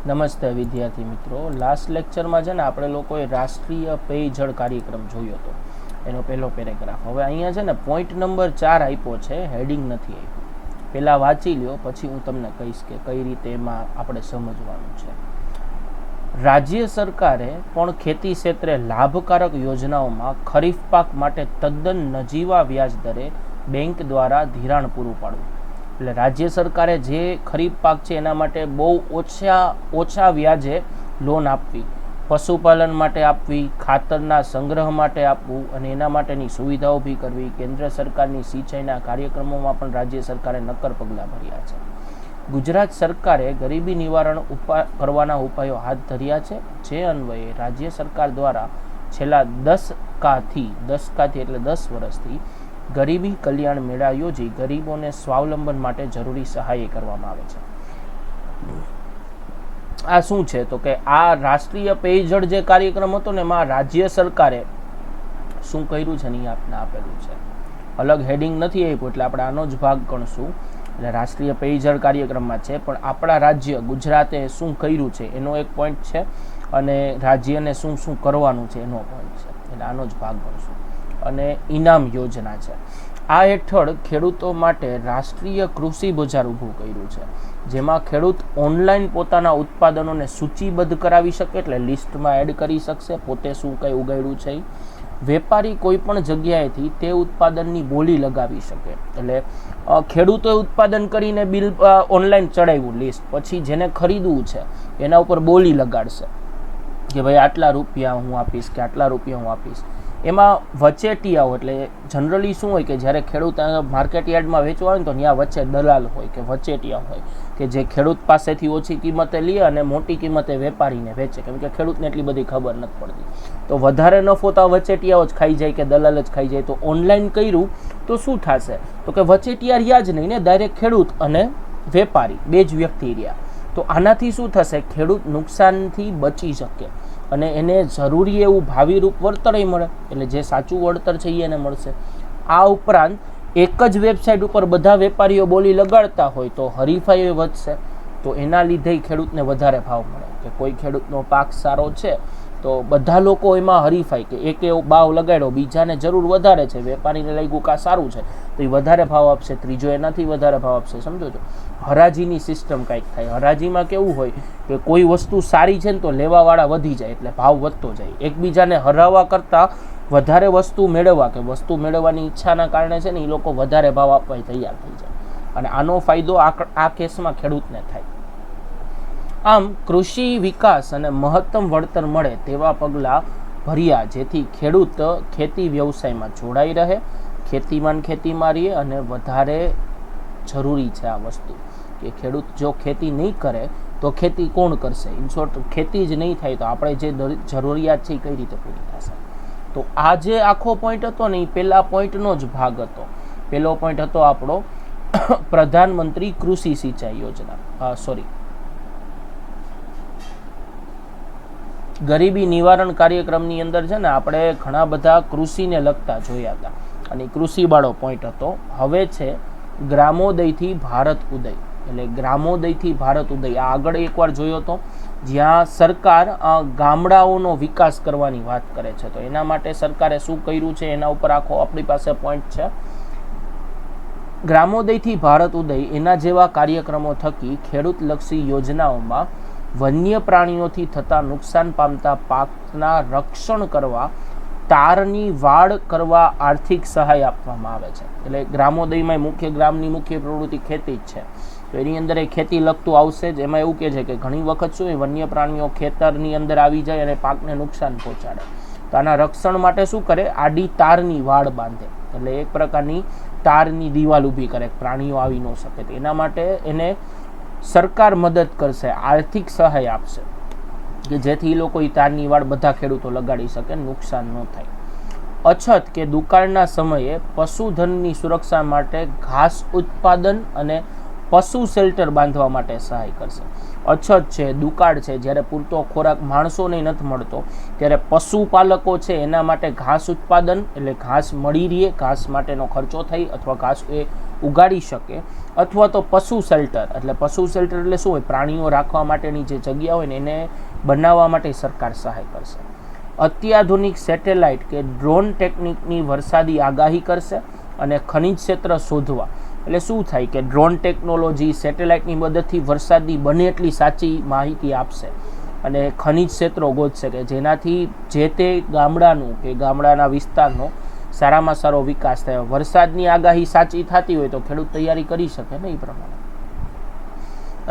નમસ્તે વિદ્યાર્થી મિત્રો, લાસ્ટ લેક્ચરમાં છે ને આપણે લોકોએ રાષ્ટ્રીય પેયજળ કાર્યક્રમ જોયો હતો, એનો પહેલો પેરેગ્રાફ. હવે અહીંયા છે ને પોઈન્ટ નંબર 4 આપ્યો છે, હેડિંગ નથી આપ્યું. પહેલાં વાંચી લ્યો, પછી હું તમને કહીશ કે કઈ રીતે એમાં આપણે સમજવાનું છે. રાજ્ય સરકારે પણ ખેતી ક્ષેત્રે લાભકારક યોજનાઓમાં ખરીફ પાક માટે તદ્દન નજીવા વ્યાજ દરે બેંક દ્વારા ધિરાણ પૂરું પાડવું. એટલે રાજ્ય સરકારે જે ખરીફ પાક છે એના માટે બહુ ઓછા વ્યાજે લોન આપવી, પશુપાલન માટે આપવી, ખાતરના સંગ્રહ માટે આપવું અને એના માટેની સુવિધાઓ ઊભી કરવી. કેન્દ્ર સરકારની સિંચાઈના કાર્યક્રમોમાં પણ રાજ્ય સરકારે નક્કર પગલાં ભર્યા છે. ગુજરાત સરકારે ગરીબી નિવારણ કરવાના ઉપાયો હાથ ધર્યા છે, જે અન્વયે રાજ્ય સરકાર દ્વારા છેલ્લા દસકાથી એટલે 10 વર્ષથી ગરીબી કલ્યાણ મેળા યોજી ગરીબોને સ્વાવલંબન માટે જરૂરી સહાય કરવામાં આવે છે. આ શું છે તો કે આ રાષ્ટ્રીય પેયજળ જે કાર્યક્રમ હતો ને એમાં રાજ્ય સરકારે શું કર્યું છે ને એ આપને આપેલું છે. અલગ હેડિંગ નથી આપ્યું એટલે આપણે આનો જ ભાગ ગણશું. એટલે રાષ્ટ્રીય પેયજળ કાર્યક્રમમાં છે, પણ આપણા રાજ્ય ગુજરાતે શું કર્યું છે એનો એક પોઈન્ટ છે અને રાજ્યને શું શું કરવાનું છે એનો પોઈન્ટ છે. એટલે આનો જ ભાગ ગણશું. અને ઇનામ યોજના છે. આ હેઠળ ખેડૂતો માટે રાષ્ટ્રીય કૃષિ બજાર ઊભું કર્યું છે, જેમાં ખેડૂત ઓનલાઈન પોતાના ઉત્પાદનોને સૂચિબદ્ધ કરાવી શકે, એટલે લિસ્ટમાં એડ કરી શકશે પોતે શું કંઈ ઉગાડ્યું છે. વેપારી કોઈ પણ જગ્યાએથી તે ઉત્પાદનની બોલી લગાવી શકે. એટલે ખેડૂતોએ ઉત્પાદન કરીને બિલ ઓનલાઈન ચડાવ્યું લિસ્ટ, પછી જેને ખરીદવું છે એના ઉપર બોલી લગાડશે કે ભાઈ આટલા રૂપિયા હું આપીશ કે આટલા રૂપિયા હું આપીશ. એમાં વચેટિયાઓ, એટલે જનરલી શું હોય કે જ્યારે ખેડૂત માર્કેટ યાર્ડમાં વેચવા હોય ને તો ત્યાં વચ્ચે દલાલ હોય કે વચેટિયા હોય કે જે ખેડૂત પાસેથી ઓછી કિંમતે લે અને મોટી કિંમતે વેપારીને વેચે, કેમ કે ખેડૂતને એટલી બધી ખબર નથી પડતી. તો વધારે નફો તો વચેટિયાઓ જ ખાઈ જાય કે દલાલ જ ખાઈ જાય. તો ઓનલાઈન કર્યું તો શું થશે તો કે વચેટિયા રહ્યા જ નહીં ને, ડાયરેક્ટ ખેડૂત અને વેપારી બે જ વ્યક્તિ રહ્યા. તો આનાથી શું થશે, ખેડૂત નુકસાનથી બચી શકે અને એને જરૂરી એવું ભાવિરૂપ વળતર મળે, એટલે જે સાચું વળતર છે એને મળશે. આ ઉપરાંત એક જ વેબસાઇટ ઉપર બધા વેપારીઓ બોલી લગાડતા હોય તો હરીફાઈ વધશે, તો એના લીધે ખેડૂતને વધારે ભાવ મળે. કે કોઈ ખેડૂતનો પાક સારો છે તો બધા લોકો એમાં હરીફાઈ કે એક એવો ભાવ લગાડ્યો, બીજાને જરૂર વધારે છે, વેપારીને લાગ્યું કે સારું છે તો એ વધારે ભાવ આપશે, ત્રીજો એનાથી વધારે ભાવ આપશે. સમજો છો, હરાજીની સિસ્ટમ કાંઈક થાય. હરાજીમાં કેવું હોય કે કોઈ વસ્તુ સારી છે ને તો લેવાવાળા વધી જાય એટલે ભાવ વધતો જાય. એકબીજાને હરાવવા કરતાં વધારે વસ્તુ મેળવવા કે વસ્તુ મેળવવાની ઈચ્છાના કારણે છે ને એ લોકો વધારે ભાવ આપવા તૈયાર થઈ જાય અને આનો ફાયદો આ કેસમાં ખેડૂતને થાય. આમ કૃષિ વિકાસ અને મહત્તમ વળતર મળે તેવા પગલાં ભર્યા, જેથી ખેડૂત ખેતી વ્યવસાયમાં જોડાઈ રહે, ખેતીમાં રહે. અને વધારે જરૂરી છે આ વસ્તુ કે ખેડૂત જો ખેતી નહીં કરે તો ખેતી કોણ કરશે? ઇન શોર્ટ, ખેતી જ નહીં થાય તો આપણે જે જરૂરિયાત છે એ કઈ રીતે પૂરી થશે? તો આ જે આખો પોઈન્ટ હતો ને એ પહેલા પોઈન્ટનો જ ભાગ હતો. પહેલો પોઈન્ટ હતો આપણો પ્રધાનમંત્રી કૃષિ સિંચાઈ યોજના, ગરીબી નિવારણ કાર્યક્રમની અંદર છે ને આપણે ઘણા બધા કૃષિને લગતા જોયા હતા અને કૃષિવાળો પોઈન્ટ હતો. હવે છે ગ્રામોદયથી ભારત ઉદય. એટલે ગ્રામોદયથી ભારત ઉદય આ આગળ એકવાર જોયો હતો, જ્યાં સરકાર ગામડાઓનો વિકાસ કરવાની વાત કરે છે. તો એના માટે સરકારે શું કર્યું છે એના ઉપર આખો આપણી પાસે પોઈન્ટ છે. ગ્રામોદયથી ભારત ઉદય એના જેવા કાર્યક્રમો થકી ખેડૂતલક્ષી યોજનાઓમાં વન્ય પ્રાણીઓથી થતા નુકસાન પામતા પાકના રક્ષણ કરવા, તારની વાડ કરવા આર્થિક સહાય આપવામાં આવે છે. એટલે ગ્રામોદયમાં ગ્રામની મુખ્ય પ્રવૃત્તિ ખેતી જ છે, તો એની અંદર એ ખેતી લગતું આવશે જ. એમાં એવું કહે છે કે ઘણી વખત શું વન્ય પ્રાણીઓ ખેતરની અંદર આવી જાય અને પાકને નુકસાન પહોંચાડે, તો આના રક્ષણ માટે શું કરે, આડી તારની વાડ બાંધે, એટલે એક પ્રકારની તારની દિવાલ ઊભી કરે, પ્રાણીઓ આવી ન શકે. એના માટે એને સરકાર મદદ કરશે, આર્થિક સહાય આપશે કે જેથી એ લોકો એ તારની વાડ બધા ખેડૂતો લગાડી શકે, નુકસાન ન થાય. અછત કે દુકાળના સમયે પશુધનની સુરક્ષા માટે ઘાસ ઉત્પાદન અને પશુ શેલ્ટર બાંધવા માટે સહાય કરશે. અછત છે, દુકાળ છે, જ્યારે પૂરતો ખોરાક માણસોને નથી મળતો ત્યારે પશુપાલકો છે એના માટે ઘાસ ઉત્પાદન, એટલે ઘાસ મળી રહે, ઘાસ માટેનો ખર્ચો થઈ અથવા ઘાસ એ ઉગાડી શકે, અથવા તો પશુ શેલ્ટર, એટલે પશુ શેલ્ટર એટલે શું હોય, પ્રાણીઓ રાખવા માટેની જે જગ્યા હોય ને એને બનાવવા માટે સરકાર સહાય કરશે. અત્યાધુનિક સેટેલાઇટ કે ડ્રોન ટેકનિકની વરસાદી આગાહી કરશે અને ખનિજ ક્ષેત્ર શોધવા, એટલે શું થાય કે ડ્રોન ટેકનોલોજી સેટેલાઇટની મદદથી વરસાદની બને એટલી સાચી માહિતી આપશે અને ખનિજ ક્ષેત્રો ગોતશે કે જેનાથી જે તે ગામડાનું કે ગામડાના વિસ્તારનો સારામાં સારો વિકાસ થાય. વરસાદની આગાહી સાચી થતી હોય તો ખેડૂત તૈયારી કરી શકે ને એ પ્રમાણે,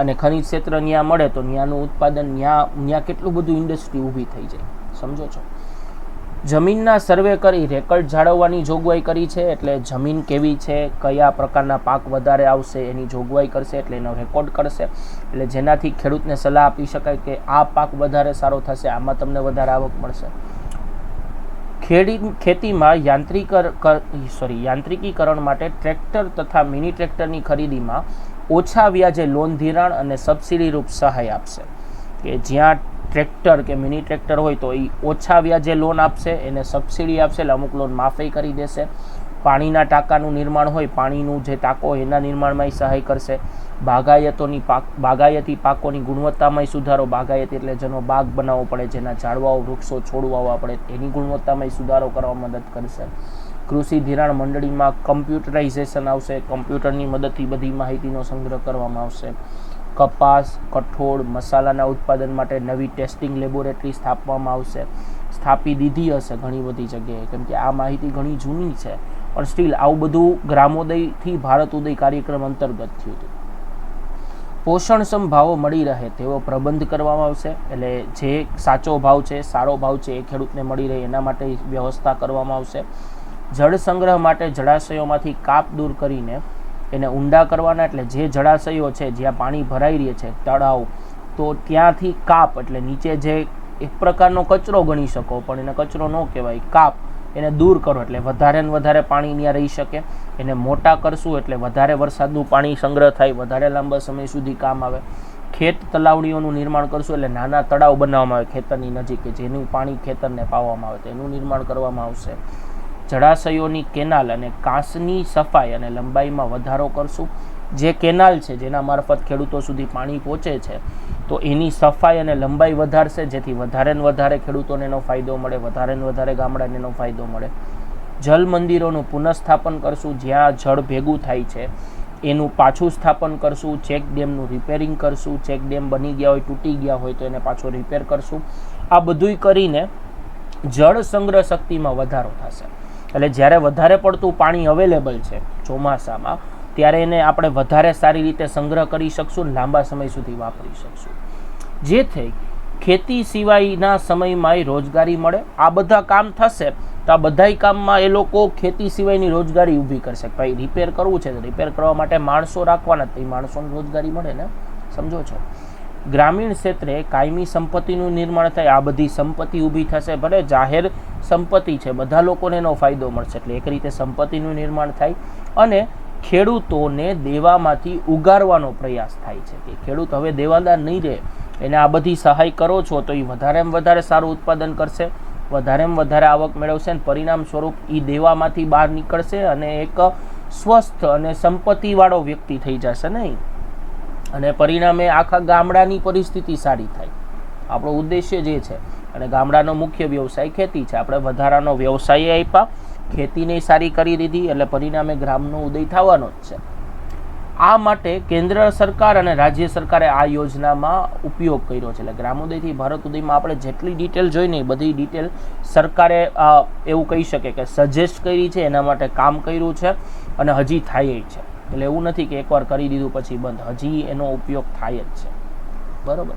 અને ખનિજ ક્ષેત્ર ત્યાં મળે તો ત્યાંનું ઉત્પાદન ત્યાં કેટલું બધું ઇન્ડસ્ટ્રી ઊભી થઈ જાય, સમજો છો. જમીનના સર્વે કરી રેકર્ડ જાળવવાની જોગવાઈ કરી છે, એટલે જમીન કેવી છે, કયા પ્રકારના પાક વધારે આવશે એની જોગવાઈ કરશે, એટલે એનો રેકોર્ડ કરશે, એટલે જેનાથી ખેડૂતને સલાહ આપી શકાય કે આ પાક વધારે સારો થશે, આમાં તમને વધારે આવક મળશે. ખેતીમાં યાંત્રિકીકરણ માટે ટ્રેક્ટર તથા મિની ટ્રેક્ટરની ખરીદીમાં ઓછા વ્યાજે લોન ધિરાણ અને સબસિડી રૂપ સહાય આપશે, કે જ્યાં ટ્રેક્ટર કે મિની ટ્રેક્ટર હોય તો એ ઓછા વ્યાજે લોન આપશે, એને સબસિડી આપશે, એટલે અમુક લોન માફી કરી દેશે. પાણીના ટાંકાનું નિર્માણ હોય, પાણીનું જે ટાંકો હોય એના નિર્માણમાં સહાય કરશે. બાગાયતી પાકોની ગુણવત્તામાં સુધારો, બાગાયતી એટલે જેનો બાગ બનાવવો પડે, જેના ઝાડવાઓ વૃક્ષો છોડ વાવવા પડે એની ગુણવત્તામાં સુધારો કરવા મદદ કરશે. કૃષિ ધિરાણ મંડળીમાં કમ્પ્યુટરાઇઝેશન આવશે, કમ્પ્યુટરની મદદથી બધી માહિતીનો સંગ્રહ કરવામાં આવશે. કપાસ, કઠોળ, મસાલાના ઉત્પાદન માટે નવી ટેસ્ટિંગ લેબોરેટરી સ્થાપવામાં આવશે. સ્થાપી દીધી હશે ઘણી બધી જગ્યાએ, કેમ કે આ માહિતી ઘણી જૂની છે, પણ સ્ટીલ આવું બધું ગ્રામોદયથી ભારત ઉદય કાર્યક્રમ અંતર્ગત થયું હતું. પોષણક્ષમ ભાવો મળી રહે તેવો પ્રબંધ કરવામાં આવશે, એટલે જે સાચો ભાવ છે, સારો ભાવ છે એ ખેડૂતને મળી રહે એના માટે વ્યવસ્થા કરવામાં આવશે. જળ સંગ્રહ માટે જળાશયોમાંથી કાપ દૂર કરીને એને ઊંડા કરવાના, એટલે જે જળાશયો છે જ્યાં પાણી ભરાઈ રહે છે, તળાવ, તો ત્યાંથી કાપ, એટલે નીચે જે એક પ્રકારનો કચરો ગણી શકો પણ એને કચરો ન કહેવાય, કાપ, એને દૂર કરો એટલે વધારે ને વધારે પાણી ત્યાં રહી શકે. એને મોટા કરશું એટલે વધારે વરસાદનું પાણી સંગ્રહ થાય, વધારે લાંબા સમય સુધી કામ આવે. ખેત તલાવડીઓનું નિર્માણ કરશું એટલે નાના તળાવ બનાવવામાં આવે ખેતરની નજીક, કે જેનું પાણી ખેતરને પાવામાં આવે તો એનું નિર્માણ કરવામાં આવશે. જળાશયોની કેનાલ અને કાંસની સફાઈ અને લંબાઈમાં વધારો કરશું. જે કેનાલ છે જેના મારફત ખેડૂતો સુધી પાણી પહોંચે છે તો એની સફાઈ અને લંબાઈ વધારશે, જેથી વધારે ને વધારે ખેડૂતોને એનો ફાયદો મળે, વધારે ને વધારે ગામડાને એનો ફાયદો મળે. જલ મંદિરોનું પુનઃસ્થાપન કરશું, જ્યાં જળ ભેગું થાય છે એનું પાછું સ્થાપન કરશું. ચેક ડેમનું રિપેરિંગ કરશું, ચેક ડેમ બની ગયા હોય, તૂટી ગયા હોય તો એને પાછો રિપેર કરશું. આ બધુંય કરીને જળ સંગ્રહ શક્તિમાં વધારો થશે, એટલે જ્યારે વધારે પડતું પાણી અવેલેબલ છે ચોમાસામાં ત્યારે એને આપણે વધારે સારી રીતે સંગ્રહ કરી શકશું, લાંબા સમય સુધી વાપરી શકશું, જેથી ખેતી સિવાયના સમયમાં રોજગારી મળે. આ બધા કામ થશે તો આ બધાય કામમાં એ લોકો ખેતી સિવાયની રોજગારી ઊભી કરશે. ભાઈ રિપેર કરવું છે તો રિપેર કરવા માટે માણસો રાખવાના, તો એ માણસોને રોજગારી મળે ને, સમજો છો. ગ્રામીણ ક્ષેત્રે કાયમી સંપત્તિનું નિર્માણ થાય, આ બધી સંપત્તિ ઊભી થશે, ભલે જાહેર સંપત્તિ છે, બધા લોકોને એનો ફાયદો મળશે, એટલે એક રીતે સંપત્તિનું નિર્માણ થાય. અને ખેડૂતોને દેવામાંથી ઉગારવાનો પ્રયાસ થાય છે, કે ખેડૂત હવે દેવાદાર નહીં રહે, એને આ બધી સહાય કરો છો તો એ વધારેમાં વધારે સારું ઉત્પાદન કરશે, વધારેમાં વધારે આવક મેળવશે, અને પરિણામ સ્વરૂપ એ દેવામાંથી બહાર નીકળશે અને એક સ્વસ્થ અને સંપત્તિવાળો વ્યક્તિ થઈ જશે નહીં, અને પરિણામે આખા ગામડાની પરિસ્થિતિ સારી થાય. આપણો ઉદ્દેશ્ય જે છે, અને ગામડાનો મુખ્ય વ્યવસાય ખેતી છે, આપણે વધારાનો વ્યવસાય આપ્યા, ખેતીને સારી કરી દીધી, એટલે પરિણામે ગ્રામનો ઉદય થવાનો જ છે. આ માટે કેન્દ્ર સરકાર અને રાજ્ય સરકારે આ યોજનામાં ઉપયોગ કર્યો છે. એટલે ગ્રામોદયથી ભારત ઉદયમાં આપણે જેટલી ડિટેલ જોઈને એ બધી ડિટેલ સરકારે એવું કહી શકે કે સજેસ્ટ કરી છે, એના માટે કામ કર્યું છે અને હજી થાય છે. એટલે એવું નથી કે એકવાર કરી દીધું પછી બંધ, હજી એનો ઉપયોગ થાય જ છે, બરાબર.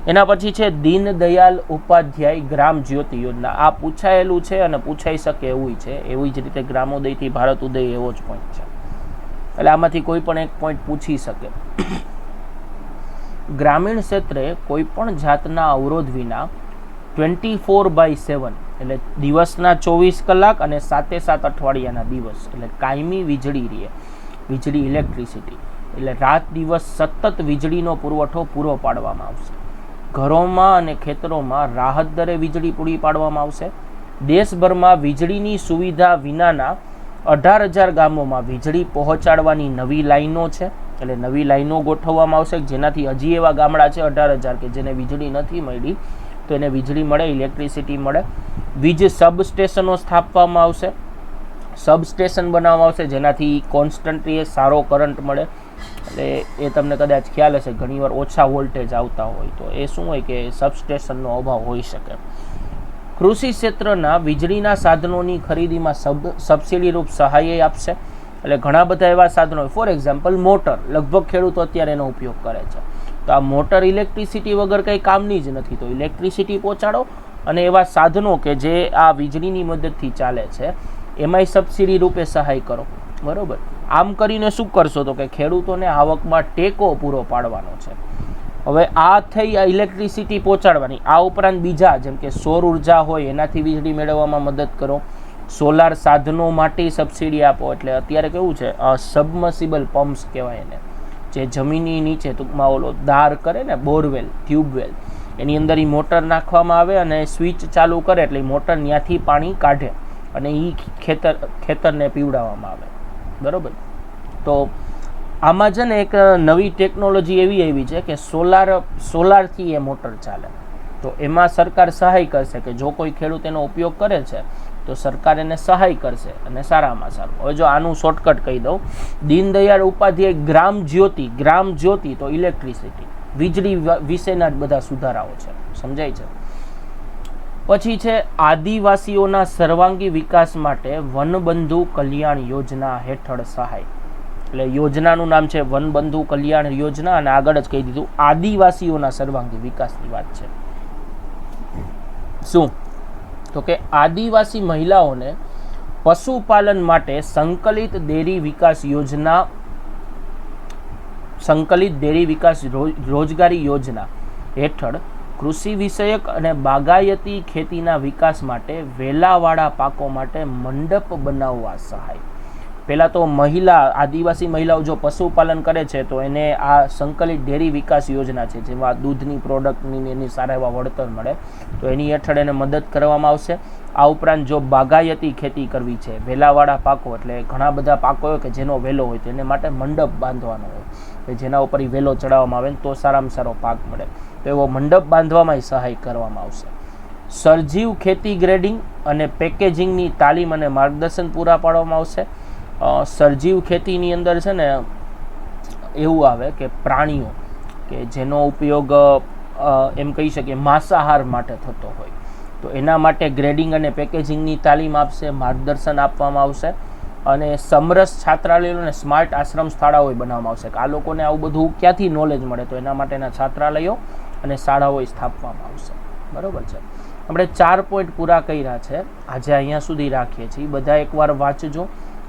એના પછી છે દીનદયાલ ઉપાધ્યાય ગ્રામ જ્યોતિ યોજના. આ પૂછાયેલું છે અને પૂછાઈ શકે એવું છે, એવી જ રીતે ગ્રામોદયથી ભારત ઉદય એવો જ પોઈન્ટ છે, એટલે આમાંથી કોઈ પણ એક પોઈન્ટ પૂછી શકે. ગ્રામીણ ક્ષેત્રે કોઈ પણ જાતના અવરોધ વિના 24/7 એટલે દિવસના 24 કલાક અને 7 અઠવાડિયાના દિવસ, એટલે કાયમી વીજળી રહે, વીજળી ઇલેક્ટ્રિસિટી, એટલે રાત દિવસ સતત વીજળીનો પુરવઠો પૂરો પાડવામાં આવશે. ઘરોમાં અને ખેતરોમાં રાહત દરે વીજળી પૂરી પાડવામાં આવશે. દેશભરમાં વીજળીની સુવિધા વિનાના 18,000 ગામોમાં વીજળી પહોંચાડવાની નવી લાઈનો છે, એટલે નવી લાઈનો ગોઠવવામાં આવશે, જેનાથી હજી એવા ગામડા છે 18,000 કે જેને વીજળી નથી મળી, તો એને વીજળી મળે, ઇલેક્ટ્રિસિટી મળે. વીજ સબસ્ટેશનો સ્થાપવામાં આવશે, સબસ્ટેશન બનાવવામાં આવશે, જેનાથી કોન્સ્ટન્ટલી સારો કરંટ મળે. એટલે એ તમને કદાચ ખ્યાલ હશે, ઘણીવાર ઓછા વોલ્ટેજ આવતા હોય તો એ શું હોય કે સબસ્ટેશનનો અભાવ હોઈ શકે. કૃષિ ક્ષેત્રના વીજળીના સાધનોની ખરીદીમાં સબસિડી રૂપ સહાય આપશે. એટલે ઘણા બધા એવા સાધનો, ફોર એક્ઝામ્પલ મોટર, લગભગ ખેડૂતો અત્યારે એનો ઉપયોગ કરે છે. તો આ મોટર ઇલેક્ટ્રિસિટી વગર કંઈ કામની જ નથી, તો ઇલેક્ટ્રિસિટી પહોંચાડો અને એવા સાધનો કે જે આ વીજળીની મદદથી ચાલે છે એમાંય સબસિડી રૂપે સહાય કરો. બરાબર. આમ કરીને શું કરશો તો કે ખેડૂતોને આવકમાં ટેકો પૂરો પાડવાનો છે. હવે આ થઈ આ ઇલેક્ટ્રિસિટી પહોંચાડવાની. આ ઉપરાંત બીજા જેમ કે સૌર ઉર્જા હોય એનાથી વીજળી મેળવવામાં મદદ કરો, સોલાર સાધનો માટે સબસિડી આપો. એટલે અત્યારે કેવું છે, સબમર્સિબલ પમ્પ્સ કહેવાય એને, જે જમીનની નીચે ટૂંકમાં ઓલો દાર કરે ને, બોરવેલ, ટ્યુબવેલ, એની અંદર એ મોટર નાખવામાં આવે અને સ્વિચ ચાલુ કરે એટલે મોટર ત્યાંથી પાણી કાઢે અને એ ખેતરને પીવડાવવામાં આવે. બરાબર. તો આમાં છે ને એક નવી ટેકનોલોજી એવી આવી છે કે સોલારથી એ મોટર ચાલે. તો એમાં સરકાર સહાય કરશે કે જો કોઈ ખેડૂત એનો ઉપયોગ કરે છે તો સરકાર એને સહાય કરશે અને સારામાં સારું. હવે જો આનું શોર્ટકટ કહી દઉં, દીનદયાળ ઉપાધ્યાય ગ્રામ જ્યોતિ તો ઇલેક્ટ્રિસિટી, વીજળી વિશેના જ બધા સુધારાઓ છે. સમજાય છે. પછી છે આદિવાસીઓના સર્વાંગી વિકાસ માટે વનબંધુ કલ્યાણ યોજના હેઠળ સહાય. એટલે યોજનાનું નામ છે વનબંધુ કલ્યાણ યોજના અને આગળ જ કહી દીધું આદિવાસીઓના સર્વાંગી વિકાસની વાત છે. શું તો કે આદિવાસી મહિલાઓને પશુપાલન માટે સંકલિત ડેરી વિકાસ રોજગારી યોજના હેઠળ કૃષિ વિષયક અને બાગાયતી ખેતીના વિકાસ માટે વેલાવાળા પાકો માટે મંડપ બનાવવા સહાય. પહેલાં તો આદિવાસી મહિલાઓ જો પશુપાલન કરે છે તો એને આ સંકલિત ડેરી વિકાસ યોજના છે, જેમાં દૂધની પ્રોડક્ટની એની સારા એવા વળતર મળે, તો એની હેઠળ એને મદદ કરવામાં આવશે. આ ઉપરાંત જો બાગાયતી ખેતી કરવી છે, વેલાવાળા પાકો, એટલે ઘણા બધા પાકો હોય કે જેનો વેલો હોય તો એને માટે મંડપ બાંધવાનો હોય કે જેના ઉપર એ વેલો ચડાવવામાં આવે તો સારામાં સારો પાક મળે, તો એવો મંડપ બાંધવામાં સહાય કરવામાં આવશે. સરજીવ ખેતી ગ્રેડિંગ અને પેકેજિંગની તાલીમ અને માર્ગદર્શન પૂરા પાડવામાં આવશે. સરજીવ ખેતીની અંદર છે ને એવું આવે કે પ્રાણીઓ કે જેનો ઉપયોગ એમ કહી શકીએ માંસાહાર માટે થતો હોય, તો એના માટે ગ્રેડિંગ અને પેકેજિંગની તાલીમ આપશે, માર્ગદર્શન આપવામાં આવશે. અને સમરસ છાત્રાલયો અને સ્માર્ટ આશ્રમ શાળાઓ બનાવવામાં આવશે. આ લોકોને આવું બધું ક્યાંથી નોલેજ મળે, તો એના માટેના છાત્રાલયો અને શાળાઓ સ્થાપવામાં આવશે. બરાબર છે. આપણે 4 પોઈન્ટ પૂરા કર્યા છે, આજે અહીંયા સુધી રાખીએ છીએ. બધા એકવાર વાંચજો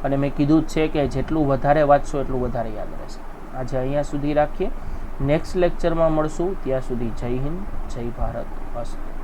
અને મેં કીધું જ છે કે જેટલું વધારે વાંચશો એટલું વધારે યાદ રહેશે. આજે અહીંયા સુધી રાખીએ. નેક્સ્ટ લેક્ચરમાં મળશું. ત્યાં સુધી જય હિન્દ, જય ભારત. અસ્તુ.